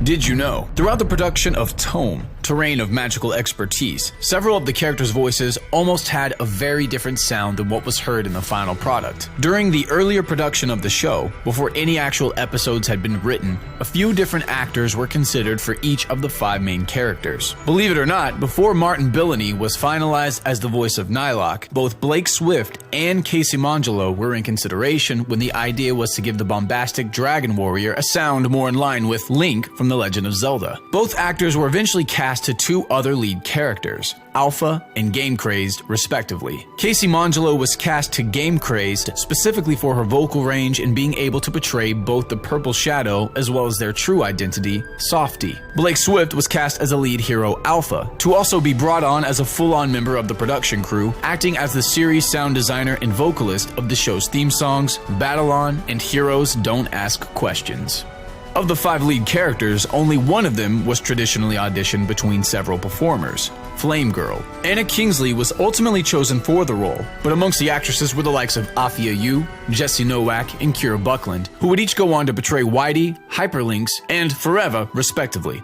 Did you know? Throughout the production of TOME, Terrain of Magical Expertise, several of the characters' voices almost had a very different sound than what was heard in the final product. During the earlier production of the show, before any actual episodes had been written, a few different actors were considered for each of the 5 main characters. Believe it or not, before Martin Billany was finalized as the voice of Nylok, both Blake Swift and Casey Mongillo were in consideration when the idea was to give the bombastic dragon warrior a sound more in line with Link from The Legend of Zelda. Both actors were eventually cast to 2 other lead characters, Alpha and Game Crazed, respectively. Casey Mongillo was cast to Game Crazed specifically for her vocal range and being able to portray both the Purple Shadow as well as their true identity, Softy. Blake Swift was cast as a lead hero, Alpha, to also be brought on as a full-on member of the production crew, acting as the series sound designer and vocalist of the show's theme songs, Battle On and Heroes Don't Ask Questions. Of the 5 lead characters, only one of them was traditionally auditioned between several performers, Flame Girl. Anna Kingsley was ultimately chosen for the role, but amongst the actresses were the likes of Apphia Yu, Jessi Nowak, and Kira Buckland, who would each go on to portray Whitey, Hyperlinks, and Forever, respectively.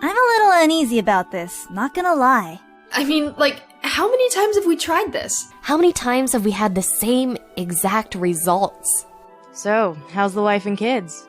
I'm a little uneasy about this, not gonna lie. I mean, how many times have we tried this? How many times have we had the same exact results? So, how's the wife and kids?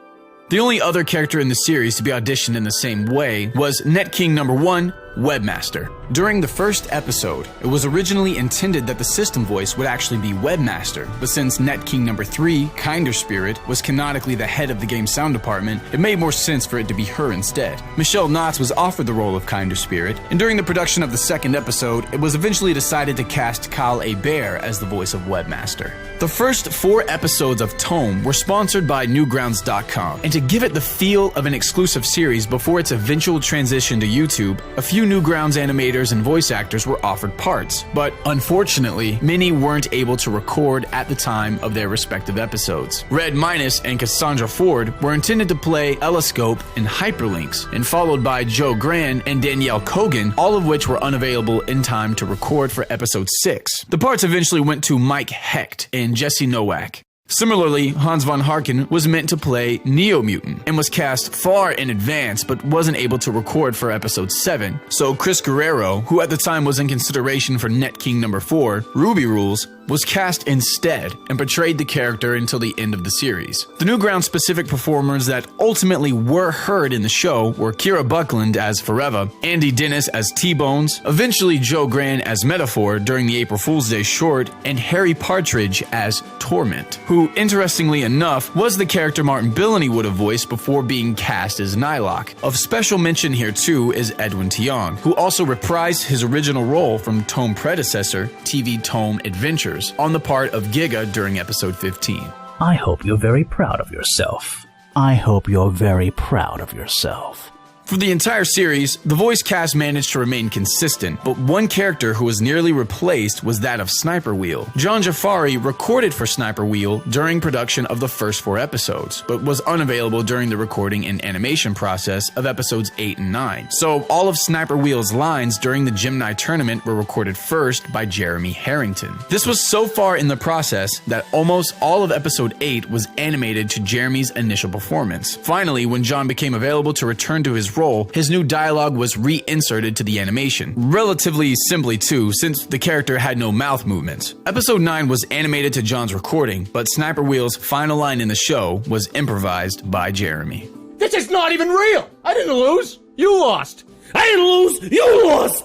The only other character in the series to be auditioned in the same way was Net King number 1, Webmaster. During the first episode, it was originally intended that the system voice would actually be Webmaster, but since Net King number 3, Kinder Spirit, was canonically the head of the game's sound department, it made more sense for it to be her instead. Michelle Knotts was offered the role of Kinder Spirit, and during the production of the second episode, it was eventually decided to cast Kyle Hebert as the voice of Webmaster. The first 4 episodes of TOME were sponsored by Newgrounds.com, and to give it the feel of an exclusive series before its eventual transition to YouTube, a few Newgrounds animators and voice actors were offered parts, but unfortunately, many weren't able to record at the time of their respective episodes. Red Minus and Cassandra Ford were intended to play Elescope and Hyperlinks, and followed by Joe Gran and Danielle Kogan, all of which were unavailable in time to record for episode 6. The parts eventually went to Mike Hecht and Jessi Nowak. Similarly, Hans von Harken was meant to play Neo-Mutant and was cast far in advance but wasn't able to record for episode 7, so Chris Guerrero, who at the time was in consideration for Net King number 4, Ruby Rules, was cast instead and portrayed the character until the end of the series. The Newgrounds-specific performers that ultimately were heard in the show were Kira Buckland as Forever, Andy Dennis as T-Bones, eventually Joe Gran as Metaphor during the April Fool's Day short, and Harry Partridge as Torment, who, interestingly enough, was the character Martin Billany would have voiced before being cast as Nylok. Of special mention here too is Edwyn Tiong, who also reprised his original role from TOME predecessor, TV TOME Adventures, on the part of Giga during episode 15. I hope you're very proud of yourself. I hope you're very proud of yourself. For the entire series, the voice cast managed to remain consistent, but one character who was nearly replaced was that of Sniper Wheel. John Jafari recorded for Sniper Wheel during production of the first 4 episodes, but was unavailable during the recording and animation process of episodes 8 and 9. So all of Sniper Wheel's lines during the Gemini tournament were recorded first by Jeremy Harrington. This was so far in the process that almost all of episode 8 was animated to Jeremy's initial performance. Finally, when John became available to return to his role, his new dialogue was reinserted to the animation. Relatively simply too, since the character had no mouth movements. Episode 9 was animated to John's recording, but Sniper Wheel's final line in the show was improvised by Jeremy. This is not even real! I didn't lose! You lost! I didn't lose! You lost!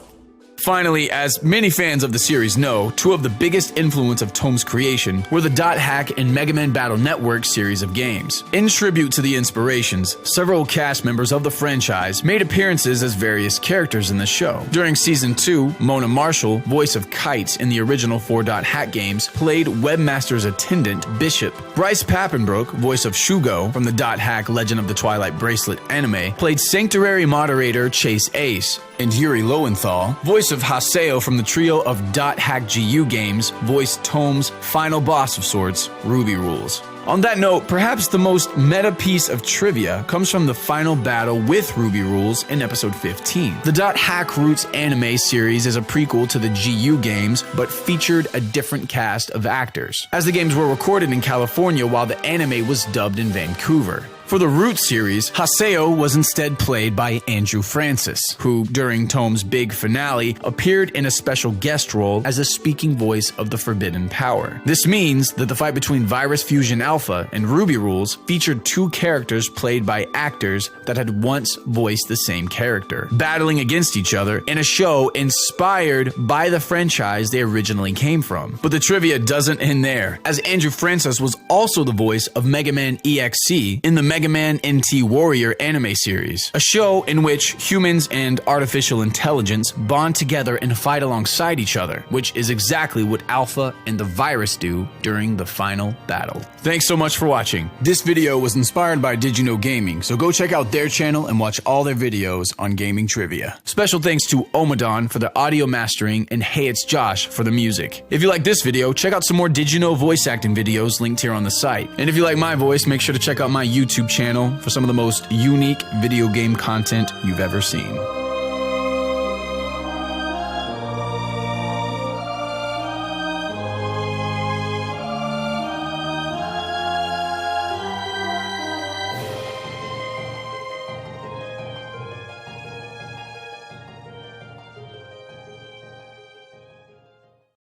Finally, as many fans of the series know, 2 of the biggest influence of TOME's creation were the Dot Hack and Mega Man Battle Network series of games. In tribute to the inspirations, several cast members of the franchise made appearances as various characters in the show. During Season 2, Mona Marshall, voice of Kites in the original 4 Dot Hack games, played Webmaster's attendant, Bishop. Bryce Papenbrook, voice of Shugo from the Dot Hack Legend of the Twilight Bracelet anime, played Sanctuary Moderator Chase Ace, and Yuri Lowenthal, voice of Haseo from the trio of Dot Hack GU games, voiced TOME's final boss of sorts, Ruby Rules. On that note, perhaps the most meta piece of trivia comes from the final battle with Ruby Rules in episode 15. The Dot Hack Roots anime series is a prequel to the GU games, but featured a different cast of actors, as the games were recorded in California while the anime was dubbed in Vancouver. For the Root series, Haseo was instead played by Andrew Francis, who, during Tome's big finale, appeared in a special guest role as a speaking voice of the Forbidden Power. This means that the fight between Virus Fusion Alpha and Ruby Rules featured two characters played by actors that had once voiced the same character, battling against each other in a show inspired by the franchise they originally came from. But the trivia doesn't end there, as Andrew Francis was also the voice of Mega Man EXE in the Mega Man NT Warrior anime series, a show in which humans and artificial intelligence bond together and fight alongside each other, which is exactly what Alpha and the Virus do during the final battle. Thanks so much for watching. This video was inspired by Did You Know Gaming, so go check out their channel and watch all their videos on gaming trivia. Special thanks to Omahdon for the audio mastering and heyitsjosh for the music. If you like this video, check out some more Did You Know voice acting videos linked here on the site. And if you like my voice, make sure to check out my YouTube channel for some of the most unique video game content you've ever seen.